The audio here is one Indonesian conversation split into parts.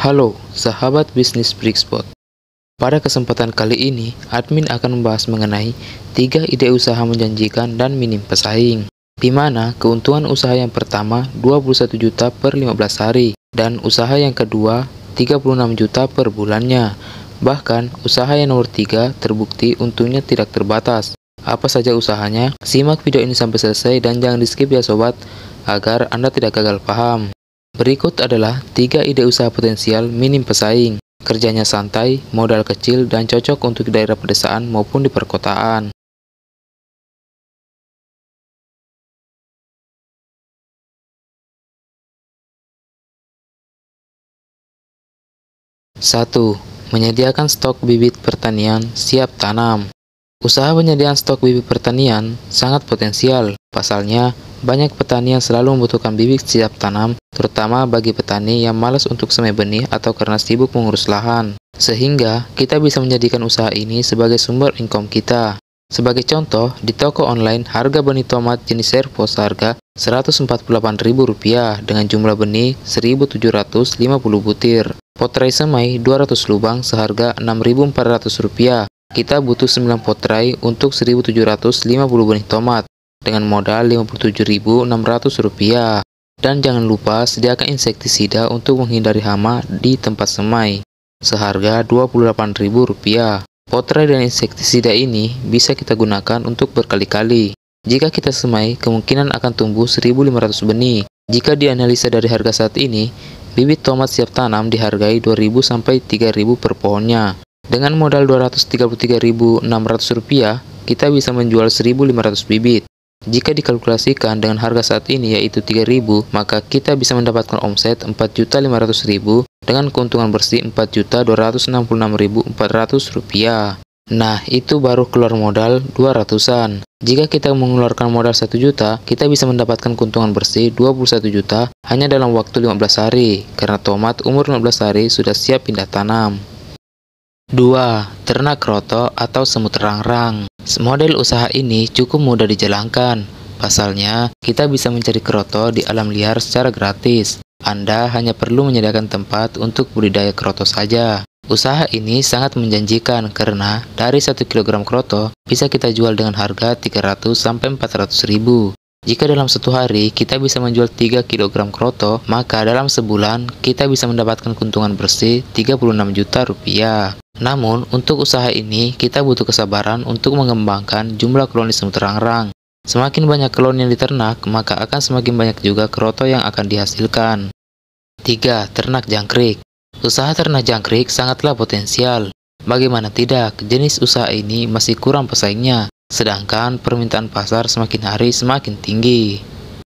Halo, sahabat bisnis Brickspot. Pada kesempatan kali ini, admin akan membahas mengenai 3 ide usaha menjanjikan dan minim pesaing, di mana keuntungan usaha yang pertama 21 juta per 15 hari, dan usaha yang kedua 36 juta per bulannya. Bahkan, usaha yang nomor 3 terbukti untungnya tidak terbatas. Apa saja usahanya? Simak video ini sampai selesai dan jangan di skip ya sobat, agar Anda tidak gagal paham. Berikut adalah 3 ide usaha potensial minim pesaing. Kerjanya santai, modal kecil, dan cocok untuk daerah pedesaan maupun di perkotaan. 1. Menyediakan stok bibit pertanian siap tanam. Usaha penyediaan stok bibit pertanian sangat potensial. Pasalnya, banyak petani yang selalu membutuhkan bibit siap tanam, terutama bagi petani yang malas untuk semai benih atau karena sibuk mengurus lahan. Sehingga, kita bisa menjadikan usaha ini sebagai sumber income kita. Sebagai contoh, di toko online, harga benih tomat jenis serpos seharga Rp148.000 dengan jumlah benih 1.750 butir. Potrai semai 200 lubang seharga Rp6.400. Kita butuh 9 potrai untuk 1.750 benih tomat dengan modal Rp57.600. Dan jangan lupa sediakan insektisida untuk menghindari hama di tempat semai seharga Rp28.000. Potrai dan insektisida ini bisa kita gunakan untuk berkali-kali. Jika kita semai, kemungkinan akan tumbuh 1.500 benih. Jika dianalisa dari harga saat ini, bibit tomat siap tanam dihargai Rp2.000 sampai Rp3.000 per pohonnya. Dengan modal Rp233.600, kita bisa menjual 1.500 bibit. Jika dikalkulasikan dengan harga saat ini yaitu Rp3.000, maka kita bisa mendapatkan omset Rp4.500.000 dengan keuntungan bersih Rp4.266.400. Nah, itu baru keluar modal 200-an. Jika kita mengeluarkan modal 1 juta, kita bisa mendapatkan keuntungan bersih 21 juta hanya dalam waktu 15 hari, karena tomat umur 15 hari sudah siap pindah tanam. 2. Ternak kroto atau semut rangrang. Model usaha ini cukup mudah dijalankan. Pasalnya, kita bisa mencari kroto di alam liar secara gratis. Anda hanya perlu menyediakan tempat untuk budidaya kroto saja. Usaha ini sangat menjanjikan karena dari 1 kg kroto bisa kita jual dengan harga Rp300-400.000. Jika dalam 1 hari kita bisa menjual 3 kg kroto, maka dalam sebulan kita bisa mendapatkan keuntungan bersih Rp36 juta. Namun, untuk usaha ini kita butuh kesabaran untuk mengembangkan jumlah klon semut rangrang. Semakin banyak klon yang diternak, maka akan semakin banyak juga kroto yang akan dihasilkan. 3. Ternak jangkrik. Usaha ternak jangkrik sangatlah potensial. Bagaimana tidak, jenis usaha ini masih kurang pesaingnya, sedangkan permintaan pasar semakin hari semakin tinggi.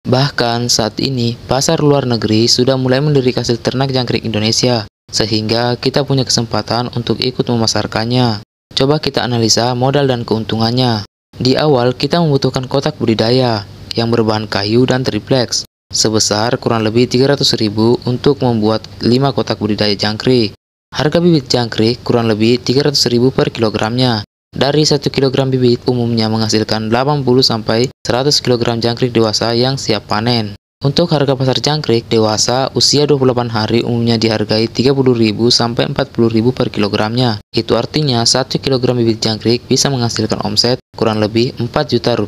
Bahkan saat ini, pasar luar negeri sudah mulai melirik hasil ternak jangkrik Indonesia, sehingga kita punya kesempatan untuk ikut memasarkannya. Coba kita analisa modal dan keuntungannya. Di awal, kita membutuhkan kotak budidaya yang berbahan kayu dan triplex, sebesar kurang lebih Rp300.000 untuk membuat 5 kotak budidaya jangkrik. Harga bibit jangkrik kurang lebih Rp300.000 per kilogramnya. Dari 1 kg bibit umumnya menghasilkan 80-100 kg jangkrik dewasa yang siap panen. Untuk harga pasar jangkrik dewasa usia 28 hari umumnya dihargai Rp30.000 sampai Rp40.000 per kilogramnya. Itu artinya 1 kg bibit jangkrik bisa menghasilkan omset kurang lebih Rp4 juta.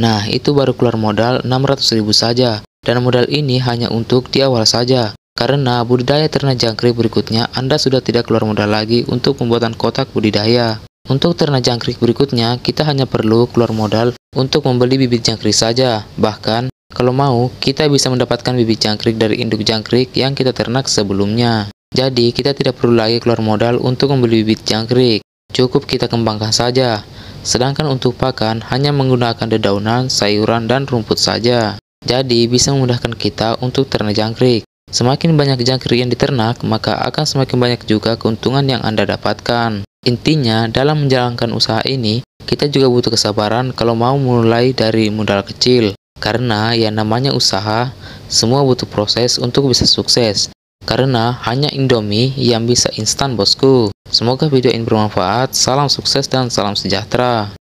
Nah, itu baru keluar modal Rp600.000 saja. Dan modal ini hanya untuk di awal saja. Karena budidaya ternak jangkrik berikutnya Anda sudah tidak keluar modal lagi untuk pembuatan kotak budidaya. Untuk ternak jangkrik berikutnya, kita hanya perlu keluar modal untuk membeli bibit jangkrik saja. Bahkan, kalau mau, kita bisa mendapatkan bibit jangkrik dari induk jangkrik yang kita ternak sebelumnya. Jadi, kita tidak perlu lagi keluar modal untuk membeli bibit jangkrik. Cukup kita kembangkan saja. Sedangkan untuk pakan, hanya menggunakan dedaunan, sayuran, dan rumput saja. Jadi, bisa memudahkan kita untuk ternak jangkrik. Semakin banyak jangkrik yang diternak, maka akan semakin banyak juga keuntungan yang Anda dapatkan. Intinya, dalam menjalankan usaha ini, kita juga butuh kesabaran kalau mau mulai dari modal kecil. Karena yang namanya usaha, semua butuh proses untuk bisa sukses. Karena hanya Indomie yang bisa instan bosku. Semoga video ini bermanfaat, salam sukses dan salam sejahtera.